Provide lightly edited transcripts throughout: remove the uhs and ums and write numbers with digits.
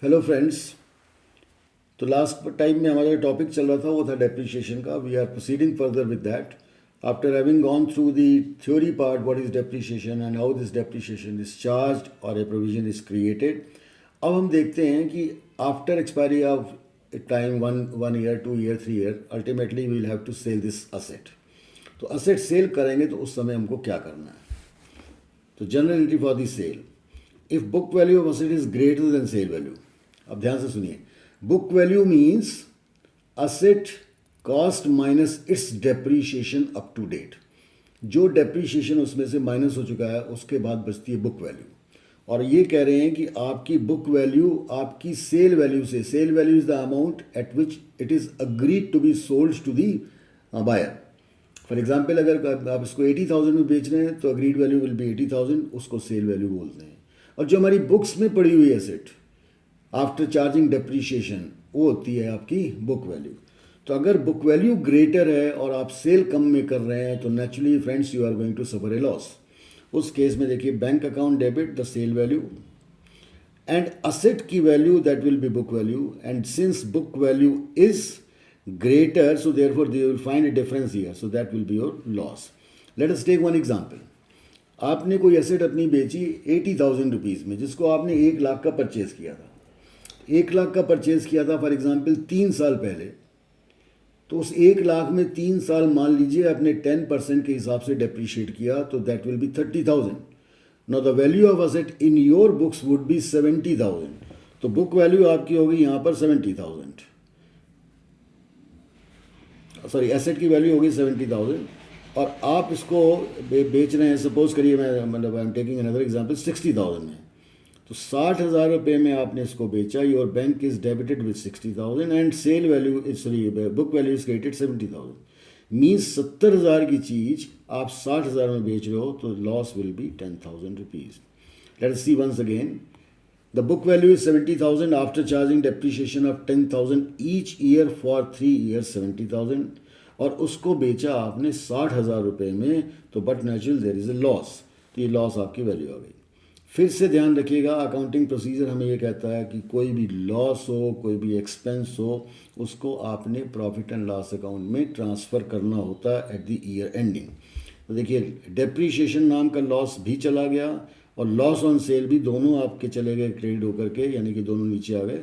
Hello friends. तो last time में हमारा टॉपिक चल रहा था वो था डेप्रिसिएशन का। We are proceeding further with that after having gone through the theory part what is depreciation and how this depreciation is charged और ए प्रोविजन इज क्रिएटेड। अब हम देखते हैं कि after expiry of time one year 2 year 3 year ultimately we will have to sell this asset. तो asset sell करेंगे तो उस समय हमको क्या करना है। तो journal entry for the sale, if book value of asset is greater than sale value. अब ध्यान से सुनिए, book value means asset cost minus its depreciation up to date. जो डेप्रीशिएशन उसमें से माइनस हो चुका है उसके बाद बचती है बुक वैल्यू। और ये कह रहे हैं कि आपकी बुक वैल्यू आपकी सेल वैल्यू से, sale value is the amount at which it is agreed to be sold to the buyer. For example अगर आप इसको 80,000 में बेच रहे हैं तो अग्रीड वैल्यू विल बी 80,000, उसको सेल वैल्यू बोलते हैं। और जो हमारी बुक्स में पड़ी हुई एसेट आफ्टर चार्जिंग डेप्रीशिएशन वो होती है आपकी बुक वैल्यू। तो अगर बुक वैल्यू ग्रेटर है और आप सेल कम में कर रहे हैं तो naturally friends you are going to suffer a loss. उस केस में देखिए, bank account debit the sale value and asset की value that will be book value, and since book value is greater, so therefore they will find a difference here, so that will be your loss. Let us take one example. आपने कोई asset अपनी बेची 80,000 rupees में, जिसको आपने 1 लाख का purchase किया था। 1 लाख का परचेज़ किया था फॉर एग्जांपल 3 साल पहले। तो उस 1 लाख में 3 साल मान लीजिए आपने 10% के हिसाब से डेप्रीशिएट किया, तो that will B 30,000। Now the value of asset in your books would be 70,000। तो बुक वैल्यू आपकी होगी यहाँ पर 70,000, सॉरी एसेट की वैल्यू होगी 70,000 और आप इसको बेच रहे हैं, सपोज करिए मैं मतलब I am taking another example 60,000 में। तो 60,000 रुपये में आपने इसको बेचा, your bank is debited with 60,000 and sale value is sorry book value is created 70,000। Means 70,000 की चीज़ आप 60,000 में बेच रहे हो तो loss will be 10,000 rupees. Let us see once again, the book value is 70,000 after charging depreciation of 10,000 each year for 3 years 70,000, और उसको बेचा आपने 60,000 रुपये में, तो but natural there is a loss. तो ये लॉस आपकी वैल्यू आ गई। फिर से ध्यान रखिएगा, अकाउंटिंग प्रोसीजर हमें ये कहता है कि कोई भी लॉस हो, कोई भी एक्सपेंस हो, उसको आपने प्रॉफिट एंड लॉस अकाउंट में ट्रांसफ़र करना होता है एट द ईयर एंडिंग। तो देखिए, डेप्रीशिएशन नाम का लॉस भी चला गया और लॉस ऑन सेल भी, दोनों आपके चले गए क्रेडिट होकर के, यानी कि दोनों नीचे आ गए।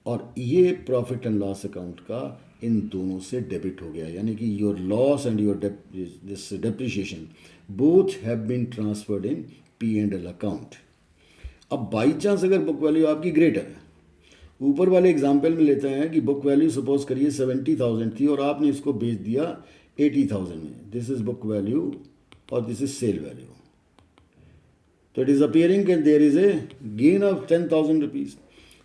और ये प्रॉफिट एंड लॉस अकाउंट का इन दोनों से डेबिट हो गया, यानी कि your loss and your this depreciation both have been transferred in P&L account. अब बाई चांस अगर बुक वैल्यू आपकी ग्रेटर है, ऊपर वाले एग्जाम्पल में लेते हैं कि बुक वैल्यू सपोज करिए 70,000 थी और आपने इसको बेच दिया 80,000 में। दिस इज बुक वैल्यू और दिस इज सेल वैल्यू। तो इट इज अपियरिंग कि there is a gain of 10,000 rupees.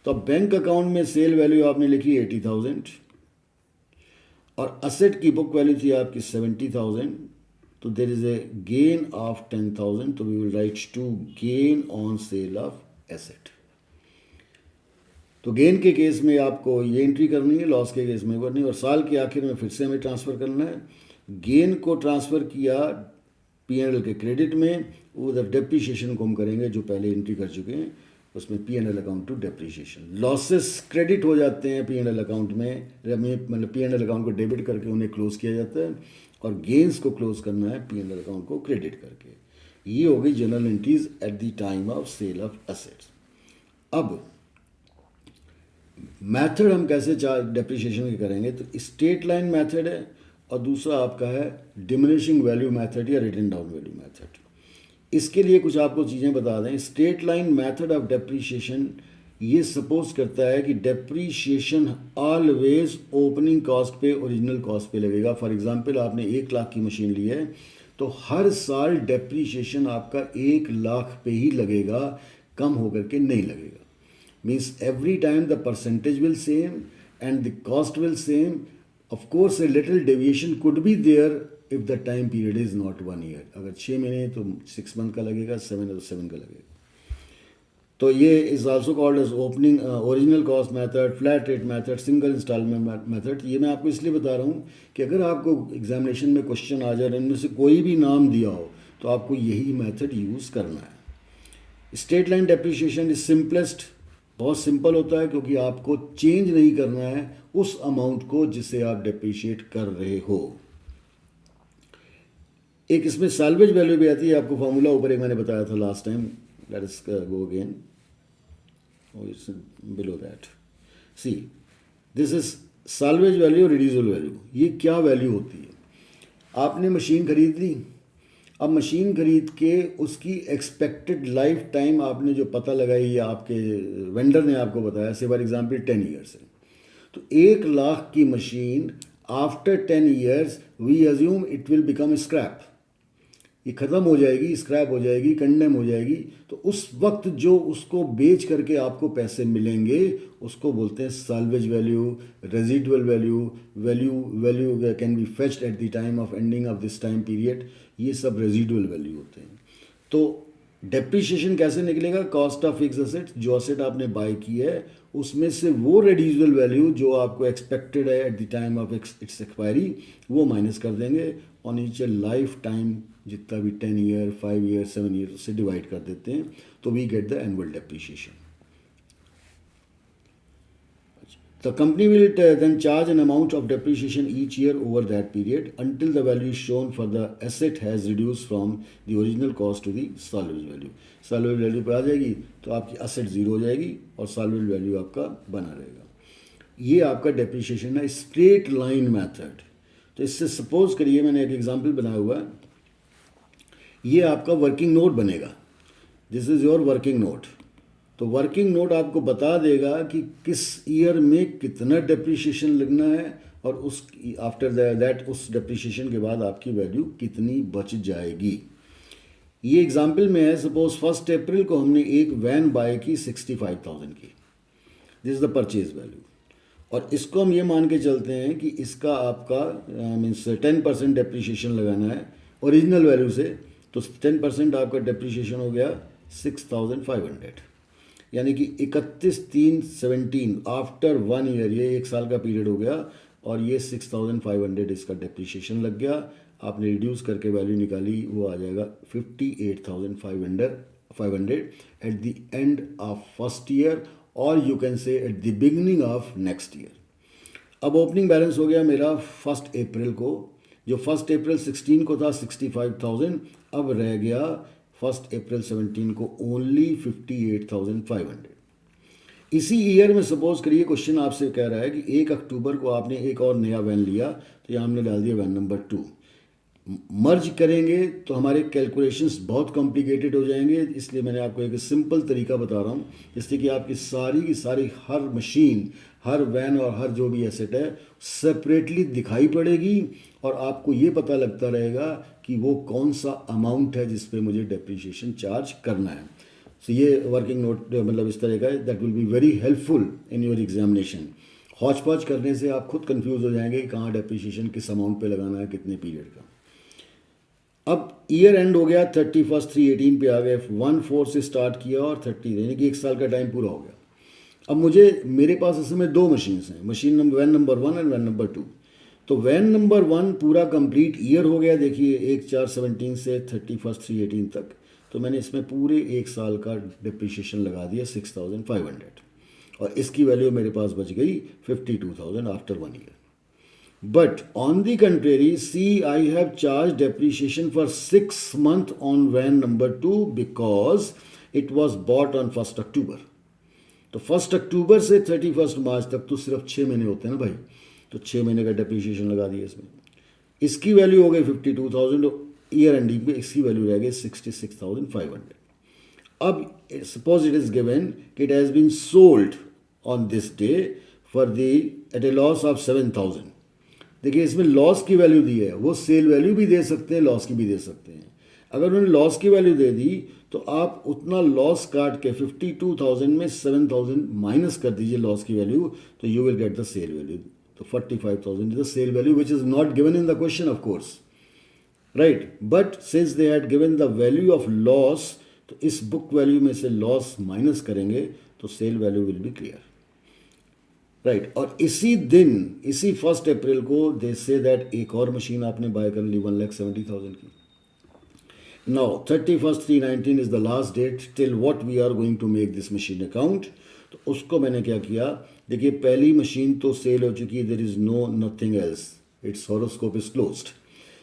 तो बैंक अकाउंट में सेल वैल्यू आपने लिखी 80,000 और असेट की बुक वैल्यू थी आपकी 70,000, तो there is a gain of 10,000। तो we will write to gain on sale of asset. तो गेन के केस में आपको ये एंट्री करनी है, लॉस के केस में करनी है, और साल के आखिर में फिर से हमें ट्रांसफ़र करना है। गेन को ट्रांसफ़र किया P&L के क्रेडिट में, उधर डेप्रीशिएशन को हम करेंगे जो पहले एंट्री कर चुके हैं उसमें P&L account to depreciation. Losses credit हो जाते हैं P&L अकाउंट में, मतलब P&L अकाउंट को डेबिट करके उन्हें क्लोज किया जाता है, और गेंस को क्लोज करना है P&L अकाउंट को क्रेडिट करके। ये हो गई journal entries at the time of sale of assets. अब मेथड हम कैसे डेप्रीशिएशन के करेंगे, तो स्ट्रेट लाइन मेथड है और दूसरा आपका है डिमिनिशिंग वैल्यू मेथड या रिटन डाउन वैल्यू मेथड। इसके लिए कुछ आपको चीज़ें बता दें। Straight line method of depreciation ये सपोज करता है कि डेप्रीशिएशन ऑलवेज ओपनिंग कॉस्ट पे ओरिजिनल कॉस्ट पे लगेगा। फॉर एग्जांपल आपने 1 लाख की मशीन ली है तो हर साल डेप्रीशिएशन आपका 1 लाख पे ही लगेगा, कम होकर के नहीं लगेगा। Means every time the percentage will same and the cost will same. Of course, a little deviation could be there if the time period is not 1 year. अगर 6 महीने तो 6 मंथ का लगेगा, 7 है तो 7 का लगेगा। तो ये is also called as opening original cost method, flat rate method, single installment method. ये मैं आपको इसलिए बता रहा हूँ कि अगर आपको एग्जामिनेशन में क्वेश्चन आ जाए, इनमें से कोई भी नाम दिया हो, तो आपको यही मेथड यूज़ करना है। Straight line depreciation is simplest बहुत सिंपल होता है, क्योंकि आपको चेंज नहीं करना है उस अमाउंट को जिसे आप डेप्रिशिएट कर रहे हो। एक इसमें सैल्वेज वैल्यू भी आती है, आपको फॉर्मूला ऊपर एक मैंने बताया था last time, let us go again, it's below that. See, this is salvage value, reducible value. ये क्या वैल्यू होती है? आपने मशीन खरीद ली, अब मशीन खरीद के उसकी एक्सपेक्टेड लाइफ टाइम आपने जो पता लगाई या आपके वेंडर ने आपको बताया, से फॉर एग्जाम्पल 10 ईयर्स है, तो 1 लाख की machine after 10 years we assume it will become scrap, ये ख़त्म हो जाएगी, स्क्रैप हो जाएगी, कंडेम हो जाएगी। तो उस वक्त जो उसको बेच करके आपको पैसे मिलेंगे उसको बोलते हैं salvage value, residual value, value can be fetched eight the time of ending of this time period, ये सब रेजिडुअल वैल्यू होते हैं। तो डेप्रिशिएशन कैसे निकलेगा? कॉस्ट ऑफ फिक्स एसेट, जो एसेट आपने बाय की है उसमें से वो रेड्यूसिबल वैल्यू जो आपको एक्सपेक्टेड है at the time of its expiry, वो माइनस कर देंगे और नीचे लाइफ टाइम जितना भी 10 ईयर, 5 ईयर, 7 ईयर से डिवाइड कर देते हैं, तो we get the annual depreciation. The company will then charge an amount of depreciation each year over that period until the value shown for the asset has reduced from the original cost to the salvage value. Salvage value पे आ जाएगी तो आपकी asset zero हो जाएगी और salvage value आपका बना रहेगा। ये आपका depreciation है straight line method। तो इससे सपोज करिए, मैंने एक एग्जांपल बनाया हुआ है, ये आपका वर्किंग नोट बनेगा, this is your working note. तो वर्किंग नोट आपको बता देगा कि किस ईयर में कितना डेप्रिशिएशन लगना है और उस आफ्टर दैट उस डेप्रिशिएशन के बाद आपकी वैल्यू कितनी बच जाएगी। ये एग्जांपल में है, सपोज 1 अप्रैल को हमने एक वैन बाय की 65,000 की, this is the purchase value, और इसको हम ये मान के चलते हैं कि इसका आपका मीन्स 10% डेप्रिशिएशन लगाना है ओरिजिनल वैल्यू से, तो 10% आपका डेप्रिशिएशन हो गया 6,500, यानी कि 31/3/17 आफ्टर 1 ईयर, ये 1 साल का पीरियड हो गया और ये 6,500 इसका डेप्रिशिएशन लग गया। आपने रिड्यूस करके वैल्यू निकाली, वो आ जाएगा 58,500 at the end of first year, और you can say at the beginning of next year. अब ओपनिंग बैलेंस हो गया मेरा 1 अप्रैल को, जो 1 अप्रैल 16 को था 65,000, अब रह गया 1 अप्रैल 17 को ओनली 58,500। इसी ईयर में सपोज करिए क्वेश्चन आपसे कह रहा है कि 1 अक्टूबर को आपने एक और नया वैन लिया, तो यहाँ हमने डाल दिया वैन नंबर 2। मर्ज करेंगे तो हमारे कैलकुलेशंस बहुत कॉम्प्लिकेटेड हो जाएंगे, इसलिए मैंने आपको एक सिंपल तरीका बता रहा हूँ, जिससे कि आपकी सारी की सारी हर मशीन, हर वैन और हर जो भी एसेट है सेपरेटली दिखाई पड़ेगी और आपको ये पता लगता रहेगा कि वो कौन सा अमाउंट है जिस पे मुझे डेप्रिशिएशन चार्ज करना है। सो ये वर्किंग नोट मतलब इस तरह का है, that will be very helpful in your examination. Hotchpotch करने से आप खुद कंफ्यूज हो जाएंगे कि कहाँ डेप्रिशिएशन किस अमाउंट पे लगाना है, कितने पीरियड का। अब ईयर एंड हो गया 31/3/18 पे आ गए, 1/4 से स्टार्ट किया और 30, यानी कि 1 साल का टाइम पूरा हो गया। अब मेरे पास इस समय 2 मशीन्स हैं, one number 1 and one number 2। तो वैन नंबर 1 पूरा कंप्लीट ईयर हो गया, देखिए 1/4/17 से 31/3/18 तक, तो मैंने इसमें पूरे 1 साल का डिप्रिशिएशन लगा दिया 6,500 और इसकी वैल्यू मेरे पास बच गई 52,000 after 1 year. But on the contrary, see, I have charged depreciation for 6 months on van number 2 because it was bought on 1 October. तो 1 अक्टूबर से 31 मार्च तक तो सिर्फ 6 महीने होते हैं ना भाई, तो 6 महीने का डेप्रिशिएशन लगा दिया इसमें। इसकी वैल्यू हो गई 52,000, ईयर एंडिंग पे इसकी वैल्यू रह गई 66,500। अब सपोज इट इज गिवन कि it has been sold on this day for the at a loss of 7,000। देखिए इसमें लॉस की वैल्यू दी है, वो सेल वैल्यू भी दे सकते हैं, लॉस की भी दे सकते हैं। अगर उन्होंने लॉस की वैल्यू दे दी तो आप उतना लॉस काट के 52,000 में 7,000 माइनस कर दीजिए लॉस की वैल्यू, तो you will get the sale value. तो 45,000 is the sale value which is not given in the question of course, right, but since they had given the value of loss, तो इस book value में से loss minus करेंगे तो sale value will be clear, right. और इसी दिन, इसी 1 अप्रैल को दे से दैट एक और मशीन आपने बाय कर ली 1,70,000 की। Now 31st 3/19 is the last date till what we are going to make this machine account. तो उसको मैंने क्या किया, देखिए पहली मशीन तो सेल हो चुकी है, there is no nothing else, it's horoscope is closed.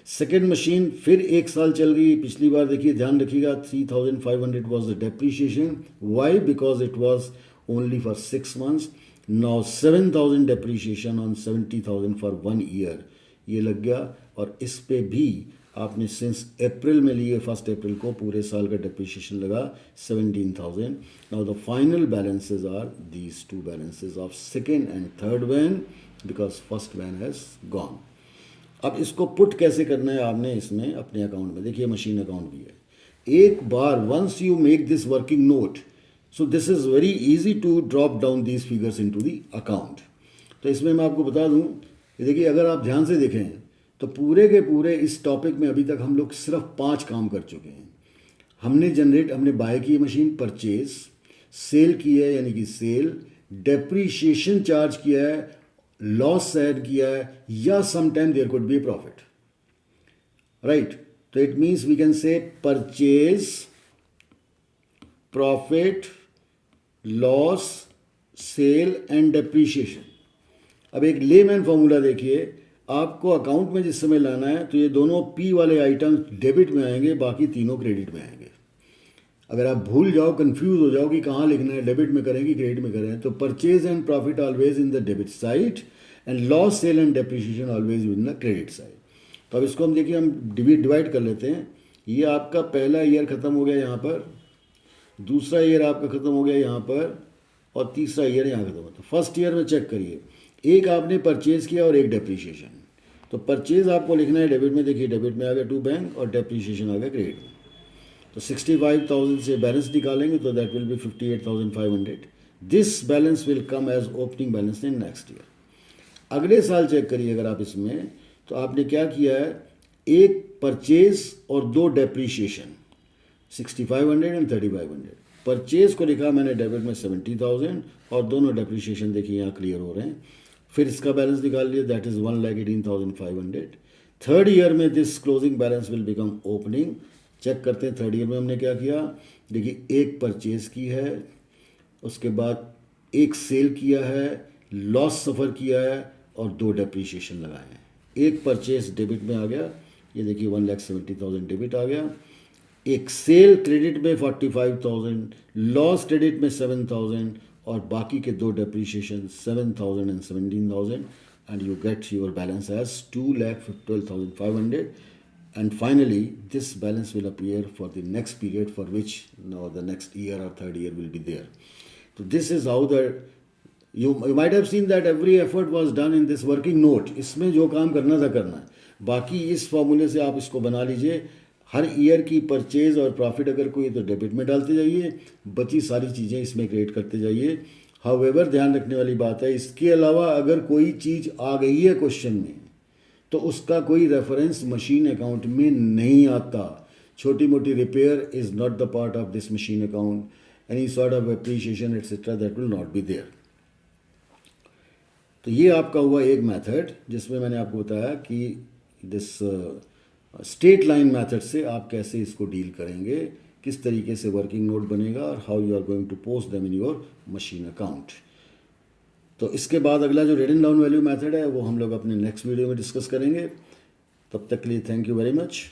Second machine फिर एक साल चल गई. पिछली बार देखिए ध्यान रखिएगा 3500 was the depreciation. Why? Because it was only for 6 months. Now 7000 depreciation on 70,000 for 1 year ये लग गया. और इस पे भी आपने सिंस अप्रैल में लिए 1 अप्रैल को पूरे साल का डेप्रीशिएशन लगा 17,000. Now the final balances are these two balances of second and third one because first one has gone. अब इसको पुट कैसे करना है आपने इसमें अपने अकाउंट में. देखिए मशीन अकाउंट भी है. एक बार once you make this working note, so this is very easy to drop down these figures into the account. तो इसमें मैं आपको बता दूं, देखिए अगर आप ध्यान से देखें तो पूरे के पूरे इस टॉपिक में अभी तक हम लोग सिर्फ 5 काम कर चुके हैं. हमने बाय की मशीन, परचेज, सेल की है यानी कि सेल, डेप्रीशिएशन चार्ज किया है, लॉस ऐड किया है, या sometime there could be profit, right. तो it means we can say purchase, profit, loss, sale and depreciation. अब एक लेमैन फॉर्मूला देखिए, आपको अकाउंट में जिस समय लाना है तो ये दोनों पी वाले आइटम डेबिट में आएंगे, बाकी तीनों क्रेडिट में आएंगे. अगर आप भूल जाओ, कंफ्यूज हो जाओ कि कहाँ लिखना है, डेबिट में करें कि क्रेडिट में करें, तो purchase and profit always in the debit side and loss, sale and depreciation always in the credit side. तो अब इसको हम देखिए हम डिवाइड कर लेते हैं. ये आपका पहला ईयर ख़त्म हो गया यहाँ पर, दूसरा ईयर आपका ख़त्म हो गया यहाँ पर, और तीसरा ईयर यहाँ ख़त्म होता है. फर्स्ट ईयर में चेक करिए, एक आपने परचेज किया और एक डेप्रीशिएशन. तो परचेज आपको लिखना है डेबिट में, देखिए डेबिट में आ गया 2 बैंक और डेप्रीशिएशन आ गया क्रेडिट में. तो 65,000 से बैलेंस निकालेंगे तो that will be 58,500. This balance will come as opening balance in next year. अगले साल चेक करिए अगर आप इसमें, तो आपने क्या किया है, एक परचेज और 2 डेप्रीशिएशन, 6500 एंड 3500. परचेज को लिखा मैंने डेबिट में 70,000 और दोनों डेप्रीशिएशन देखिए यहाँ क्लियर हो रहे हैं. फिर इसका बैलेंस निकाल लिया, दैट इज़ 1,18,500. थर्ड ईयर में this closing balance will become opening. Check करते हैं थर्ड ईयर में हमने क्या किया. देखिए एक परचेज की है, उसके बाद एक सेल किया है, लॉस सफ़र किया है और 2 डेप्रीशिएशन लगाए हैं. एक परचेज डेबिट में आ गया, ये देखिए 1,70,000 डेबिट आ गया. एक सेल क्रेडिट में 45,000, लॉस क्रेडिट में 7,000 और बाकी के 2 depreciation 7,000 and 17,000 and you get your balance as 2,12,500. And finally this balance will appear for the next period for which no the next year और third year will be there. तो this is how the you might have seen that every effort was done in this working note. इसमें जो काम करना था करना है, बाकी इस फॉर्मूले से आप इसको बना लीजिए. हर ईयर की परचेज और प्रॉफिट अगर कोई तो डेबिट में डालते जाइए, बची सारी चीज़ें इसमें क्रिएट करते जाइए. हाउएवर ध्यान रखने वाली बात है, इसके अलावा अगर कोई चीज़ आ गई है क्वेश्चन में तो उसका कोई रेफरेंस मशीन अकाउंट में नहीं आता. छोटी मोटी repair is not the part of this machine account. Any sort of appreciation etcetera that will not be there. तो ये आपका हुआ एक मेथड जिसमें मैंने आपको बताया कि दिस स्ट्रेट लाइन मेथड से आप कैसे इसको डील करेंगे, किस तरीके से वर्किंग नोट बनेगा और how you are going to post them in your machine account. तो इसके बाद अगला जो रिटन डाउन वैल्यू मेथड है वो हम लोग अपने नेक्स्ट वीडियो में डिस्कस करेंगे. तब तक के लिए थैंक यू वेरी मच.